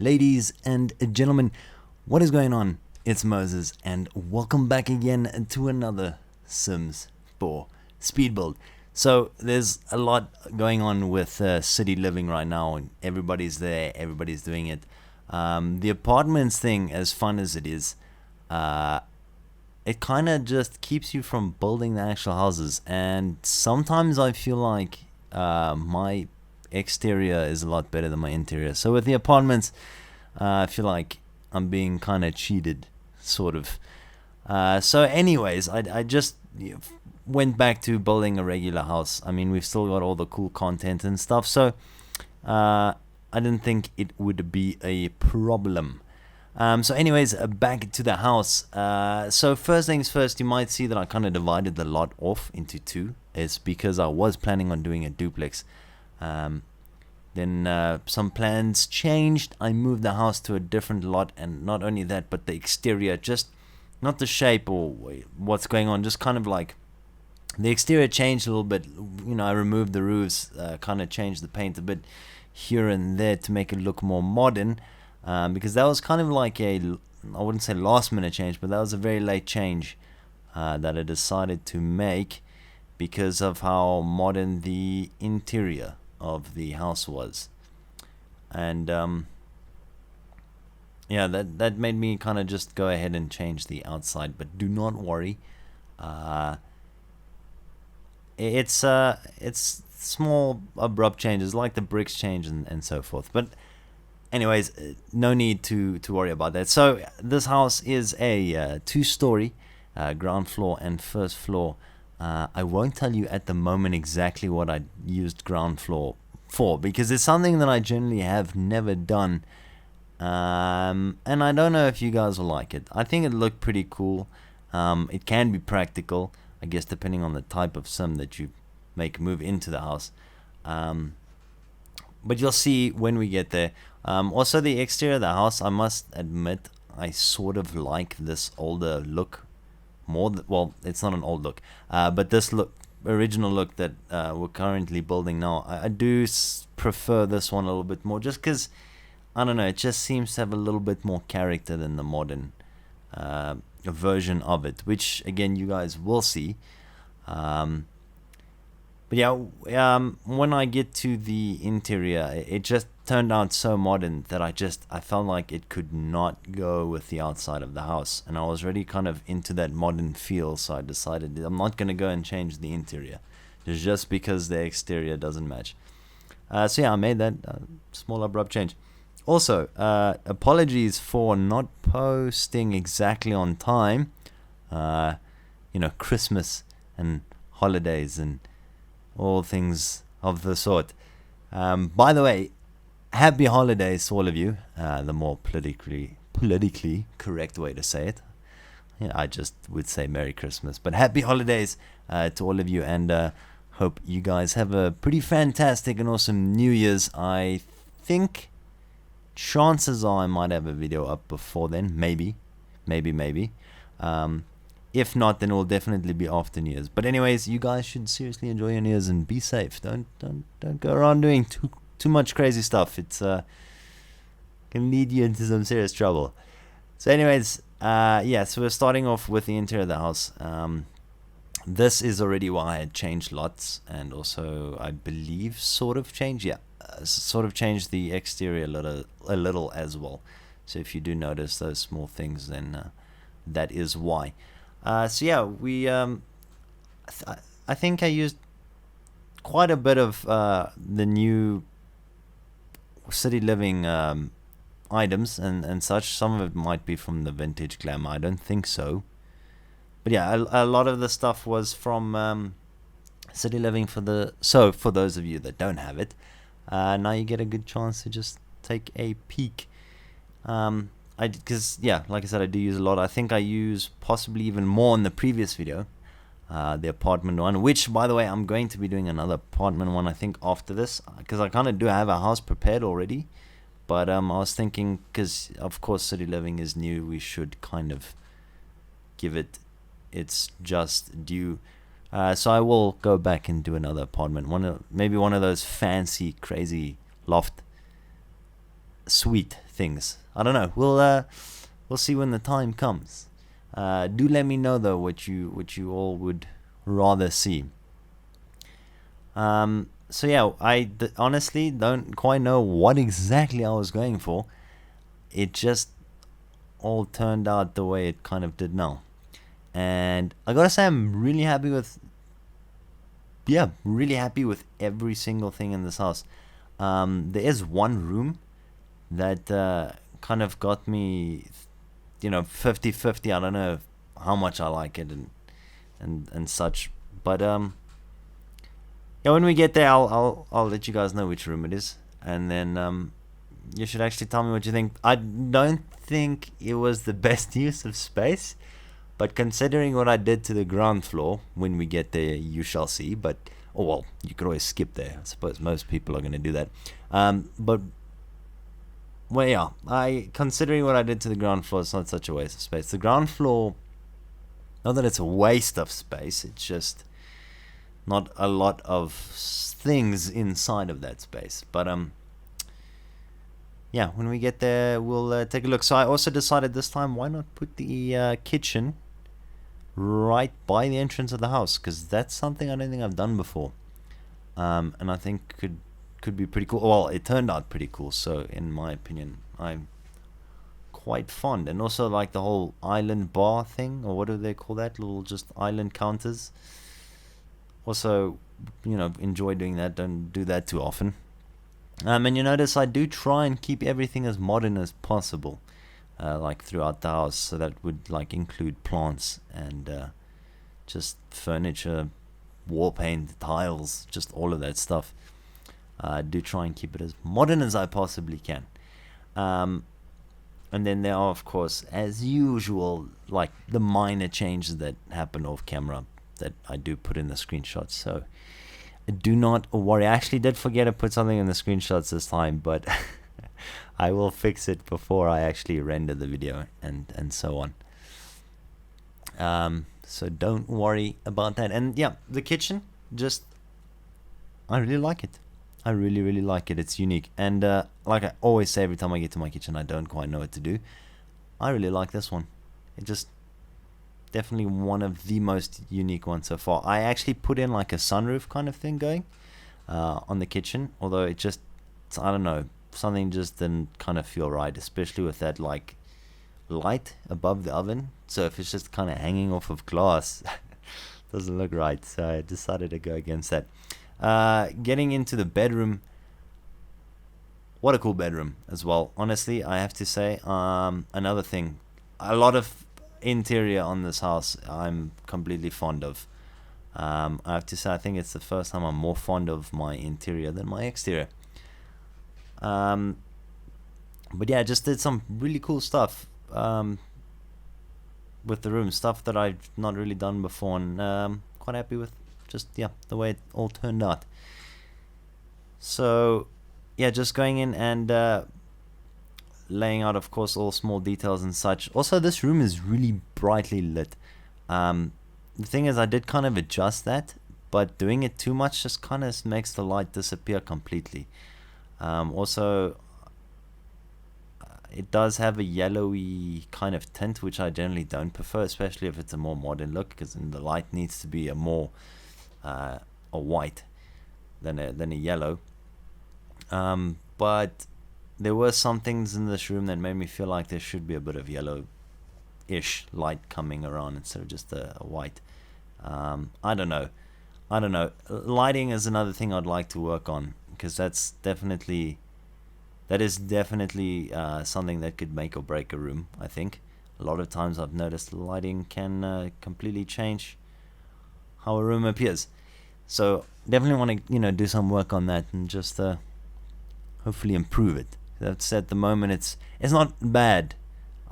Ladies and gentlemen, what is going on? It's Moses, and welcome back again to another Sims 4 speed build. So there's a lot going on with city living right now, and everybody's there, everybody's doing it. The apartments thing, as fun as it is, it kind of just keeps you from building the actual houses, and sometimes I feel like my exterior is a lot better than my interior. So with the apartments, I feel like I'm being kind of cheated, sort of. So anyways, I just went back to building a regular house. I mean, we've still got all the cool content and stuff, so I didn't think it would be a problem. So anyways, back to the house. So first things first, you might see that I kind of divided the lot off into two. It's because I was planning on doing a duplex. Then some plans changed. I moved the house to a different lot, and not only that, but the exterior, just not the shape or what's going on, just kind of like the exterior changed a little bit. You know, I removed the roofs, kind of changed the paint a bit here and there to make it look more modern, because that was kind of like I wouldn't say last minute change, but that was a very late change that I decided to make because of how modern the interior of the house was. And yeah, that made me kind of just go ahead and change the outside. But do not worry, it's small abrupt changes like the bricks change and so forth. But anyways, no need to worry about that. So this house is a two-story, ground floor and first floor. I won't tell you at the moment exactly what I used ground floor for, because it's something that I generally have never done, and I don't know if you guys will like it. I think it looked pretty cool. It can be practical, I guess, depending on the type of sim that you make move into the house, but you'll see when we get there. Also, the exterior of the house, I must admit, I sort of like this older look more. Well, it's not an old look, but this original look that we're currently building now, I do prefer this one a little bit more, just because, I don't know, it just seems to have a little bit more character than the modern version of it, which again you guys will see. But yeah, when I get to the interior, it just turned out so modern that I felt like it could not go with the outside of the house, and I was already kind of into that modern feel, so I decided I'm not going to go and change the interior just because the exterior doesn't match. So yeah, I made that small abrupt change. Also, apologies for not posting exactly on time. Christmas and holidays and all things of the sort. By the way, happy holidays to all of you. The more politically correct way to say it. Yeah, I just would say Merry Christmas, but happy holidays to all of you, and hope you guys have a pretty fantastic and awesome New Year's. I think chances are I might have a video up before then, maybe. If not, then it will definitely be after New Year's. But anyways, you guys should seriously enjoy your New Year's and be safe. Don't go around doing too much crazy stuff. It's can lead you into some serious trouble. So anyways, yeah, so we're starting off with the interior of the house. This is already why I had changed lots, and also I believe sort of changed the exterior a little as well. So if you do notice those small things, then that is why. So yeah, we I think I used quite a bit of the new city living items and such. Some of it might be from the vintage glamour, I don't think so, but yeah, a lot of the stuff was from city living. For those of you that don't have it, now you get a good chance to just take a peek. Because yeah, like I said, I do use a lot. I think I use possibly even more in the previous video, the apartment one, which, by the way, I'm going to be doing another apartment one, I think, after this, because I kind of do have a house prepared already. But I was thinking, because of course city living is new, we should kind of give it its just due. So I will go back and do another apartment, maybe one of those fancy, crazy loft suite things. I don't know. We'll see when the time comes. Do let me know though what you all would rather see. So yeah, honestly don't quite know what exactly I was going for. It just all turned out the way it kind of did now, and I gotta say I'm really happy with every single thing in this house. There is one room that kind of got me, 50-50. I don't know how much I like it and such, but yeah, when we get there, I'll let you guys know which room it is, and then you should actually tell me what you think. I don't think it was the best use of space, but considering what I did to the ground floor, when we get there, you shall see. But oh well, you could always skip there. I suppose most people are going to do that. But well, yeah, considering what I did to the ground floor, it's not such a waste of space. The ground floor, not that it's a waste of space, it's just not a lot of things inside of that space. But yeah, when we get there, we'll take a look. So I also decided this time, why not put the kitchen right by the entrance of the house, because that's something I don't think I've done before, and I think could be pretty cool. Well, it turned out pretty cool, so in my opinion, I'm quite fond. And also like the whole island bar thing, or what do they call that, little just island counters. Also, enjoy doing that. Don't do that too often. And you notice I do try and keep everything as modern as possible, like throughout the house. So that would like include plants and just furniture, wall paint, tiles, just all of that stuff. I do try and keep it as modern as I possibly can. And then there are, of course, as usual, like the minor changes that happen off camera that I do put in the screenshots. So do not worry. I actually did forget to put something in the screenshots this time, but I will fix it before I actually render the video and so on. So don't worry about that. And yeah, the kitchen, I really like it. I really, really like it. It's unique. And like I always say every time I get to my kitchen, I don't quite know what to do. I really like this one. It just definitely one of the most unique ones so far. I actually put in like a sunroof kind of thing going on the kitchen, although I don't know, something just didn't kind of feel right, especially with that like light above the oven. So if it's just kind of hanging off of glass, doesn't look right. So I decided to go against that. Getting into the bedroom, what a cool bedroom as well. Honestly, I have to say, another thing, a lot of interior on this house I'm completely fond of. I have to say, I think it's the first time I'm more fond of my interior than my exterior. But yeah, I just did some really cool stuff with the room, stuff that I've not really done before, and quite happy with just the way it all turned out. So yeah, just going in and laying out, of course, all small details and such. Also, this room is really brightly lit. The thing is, I did kind of adjust that, but doing it too much just kind of makes the light disappear completely. Also, it does have a yellowy kind of tint, which I generally don't prefer, especially if it's a more modern look, because the light needs to be a more a white than a yellow. But there were some things in this room that made me feel like there should be a bit of yellow-ish light coming around instead of just a white. I don't know. Lighting is another thing I'd like to work on, because that is definitely something that could make or break a room. I think a lot of times I've noticed lighting can completely change how a room appears. So definitely want to do some work on that and just hopefully improve it. That's at the moment it's not bad.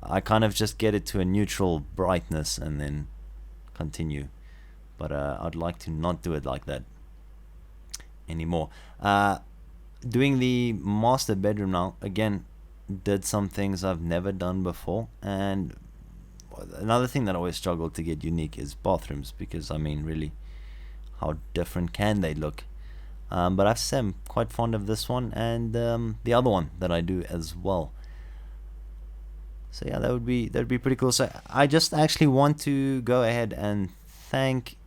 I kind of just get it to a neutral brightness and then continue. But I'd like to not do it like that anymore. Doing the master bedroom now, again, did some things I've never done before. And another thing that I always struggle to get unique is bathrooms, because I mean, really, how different can they look? But I have to say I'm quite fond of this one and the other one that I do as well. So yeah, that'd be pretty cool. So I just actually want to go ahead and thank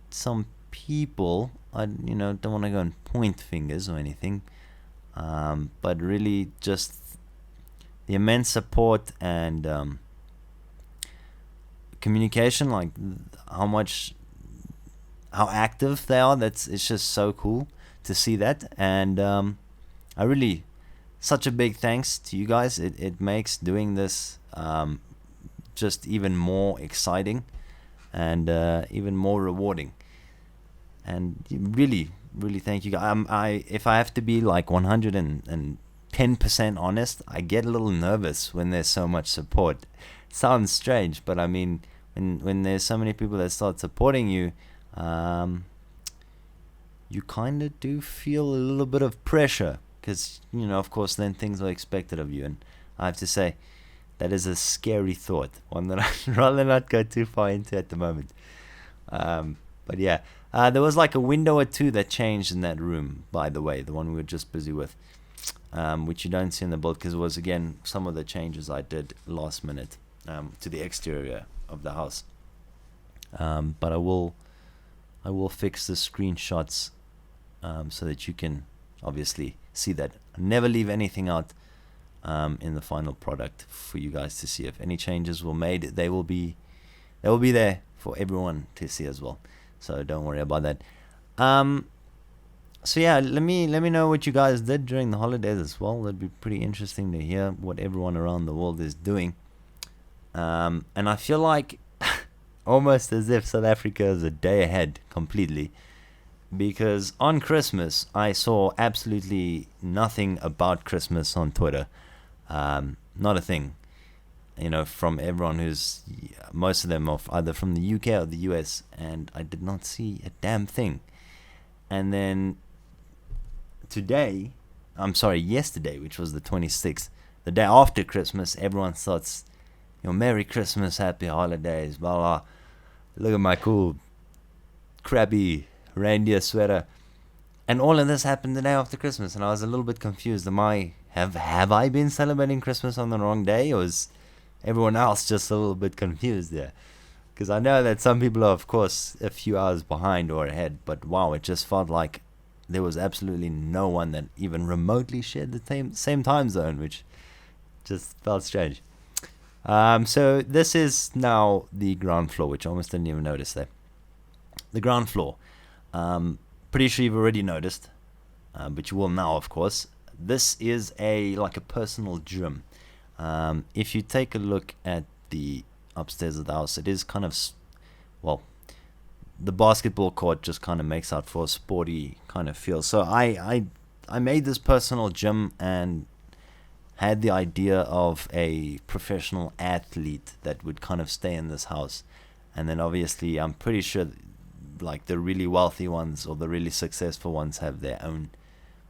some people. I don't want to go and point fingers or anything, but really just the immense support and communication, like how active they are. It's just so cool to see that, and I really, such a big thanks to you guys. It makes doing this just even more exciting and even more rewarding. And really, really thank you guys. If I have to be like 110% honest, I get a little nervous when there's so much support. Sounds strange, but I mean, when there's so many people that start supporting you, you kind of do feel a little bit of pressure, because of course then things are expected of you, and I have to say that is a scary thought, one that I'd rather not go too far into at the moment. But yeah, there was like a window or two that changed in that room, by the way, the one we were just busy with, which you don't see in the build, because it was again some of the changes I did last minute to the exterior of the house. But I will fix the screenshots so that you can obviously see that. Never leave anything out in the final product for you guys to see. If any changes were made, they will be there for everyone to see as well. So don't worry about that. So yeah, let me know what you guys did during the holidays as well. That'd be pretty interesting to hear what everyone around the world is doing. And I feel like almost as if South Africa is a day ahead completely, because on Christmas I saw absolutely nothing about Christmas on Twitter. Not a thing. From everyone who's, most of them are either from the UK or the US, and I did not see a damn thing. And then yesterday, which was the 26th, the day after Christmas, everyone starts, Merry Christmas, Happy Holidays, blah blah. Look at my cool, crappy reindeer sweater, and all of this happened the day after Christmas, and I was a little bit confused. Have I been celebrating Christmas on the wrong day, or is everyone else just a little bit confused there? Because I know that some people are, of course, a few hours behind or ahead, but wow, it just felt like there was absolutely no one that even remotely shared the same time zone, which just felt strange. So this is now the ground floor, which I almost didn't even notice there. The ground floor. Pretty sure you've already noticed, but you will now, of course. This is like a personal gym. If you take a look at the upstairs of the house, it is kind of, the basketball court just kind of makes out for a sporty kind of feel. So I made this personal gym and had the idea of a professional athlete that would kind of stay in this house. And then obviously I'm pretty sure like the really wealthy ones or the really successful ones have their own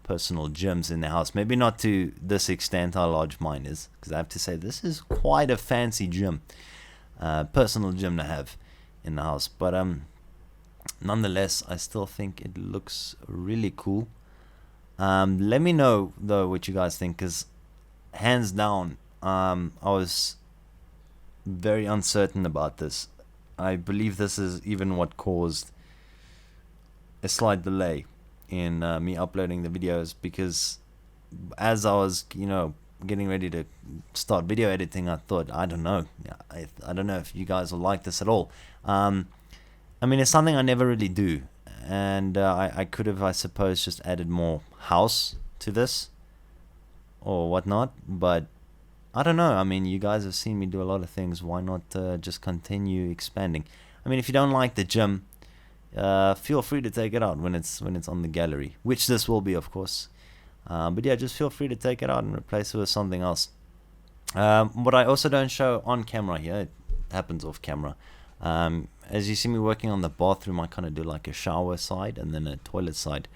personal gyms in their house. Maybe not to this extent how large mine is, because I have to say this is quite a fancy gym, personal gym to have in the house. But nonetheless, I still think it looks really cool. Let me know though what you guys think, because hands down, I was very uncertain about this. I believe this is even what caused a slight delay in me uploading the videos, because as I was, getting ready to start video editing, I thought, I don't know if you guys will like this at all. I mean, it's something I never really do, and I could have, I suppose, just added more house to this or whatnot, but I don't know. I mean, you guys have seen me do a lot of things. Why not just continue expanding? I mean, if you don't like the gym, feel free to take it out when it's on the gallery, which this will be, of course. But yeah, just feel free to take it out and replace it with something else. What I also don't show on camera here, it happens off camera. As you see me working on the bathroom, I kind of do like a shower side and then a toilet side.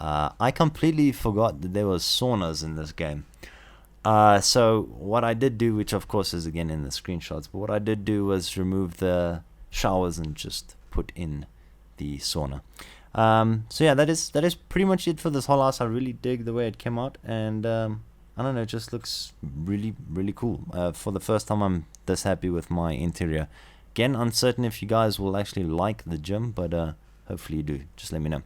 I completely forgot that there was saunas in this game. So what I did do, which of course is again in the screenshots, but what I did do was remove the showers and just put in the sauna. So yeah, that is pretty much it for this whole house. I really dig the way it came out, and I I don't know, it just looks really, really cool. For the first time, I'm this happy with my interior. Again, uncertain if you guys will actually like the gym, but hopefully you do. Just let me know.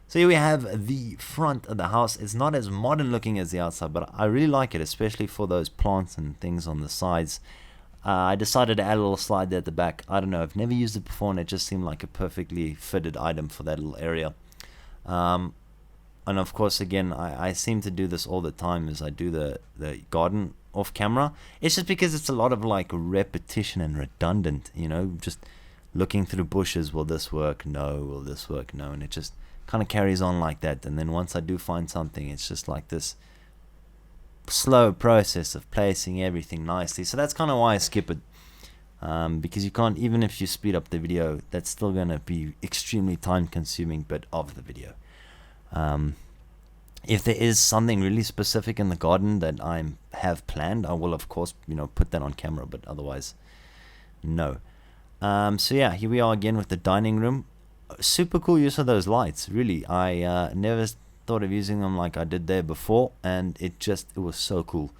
So here we have the front of the house. It's not as modern looking as the outside, but I really like it, especially for those plants and things on the sides. I decided to add a little slide there at the back. I don't know, I've never used it before, and it just seemed like a perfectly fitted item for that little area. And of course, again, I seem to do this all the time as I do the garden off camera. It's just because it's a lot of like repetition and redundant, you know, just looking through bushes. Will this work? No. Will this work? No. And it just kind of carries on like that. And then once I do find something, it's just like this slow process of placing everything nicely. So that's kind of why I skip it, because you can't, even if you speed up the video, that's still going to be extremely time consuming bit of the video. If there is something really specific in the garden that I have planned, I will of course, you know, put that on camera, but otherwise no. So yeah, here we are again with the dining room. Super cool use of those lights, really. I never thought of using them like I did there before, and it was so cool.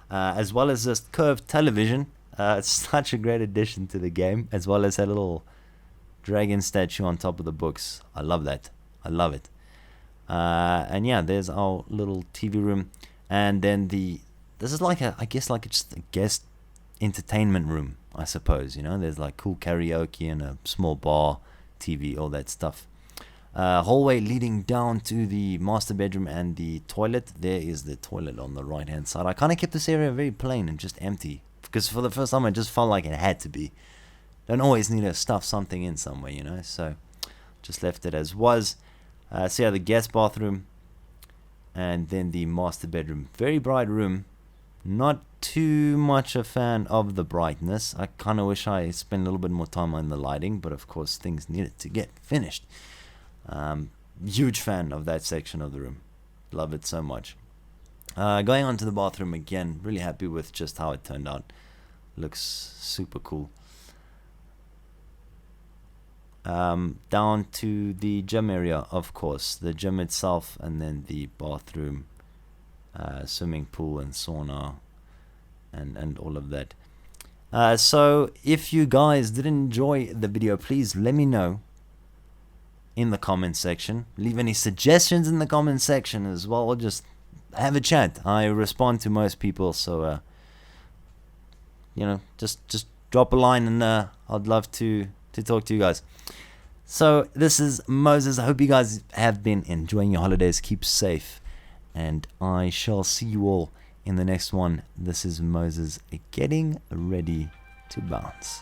As well as this curved television. It's such a great addition to the game, as well as that little dragon statue on top of the books. I love that. I love it. And yeah, there's our little TV room, and then this is like I guess like it's just a guest entertainment room, I suppose. You know, there's like cool karaoke and a small bar, TV, all that stuff. Hallway leading down to the master bedroom and the toilet. There is the toilet on the right hand side. I kind of kept this area very plain and just empty, because for the first time I just felt like it had to be. Don't always need to stuff something in somewhere, you know, so just left it as was. So yeah, the guest bathroom, and then the master bedroom. Very bright room. Not too much a fan of the brightness. I kind of wish I spent a little bit more time on the lighting, but of course things needed to get finished. Huge fan of that section of the room. Love it so much. Going on to the bathroom again, really happy with just how it turned out. Looks super cool. Down to the gym area, of course, the gym itself, and then the bathroom, swimming pool and sauna, and all of that. So if you guys did enjoy the video, please let me know in the comment section. Leave any suggestions in the comment section as well, or just have a chat. I respond to most people, so you know, just drop a line, and I'd love to talk to you guys. So this is Moses. I hope you guys have been enjoying your holidays. Keep safe, and I shall see you all in the next one. This is Moses getting ready to bounce.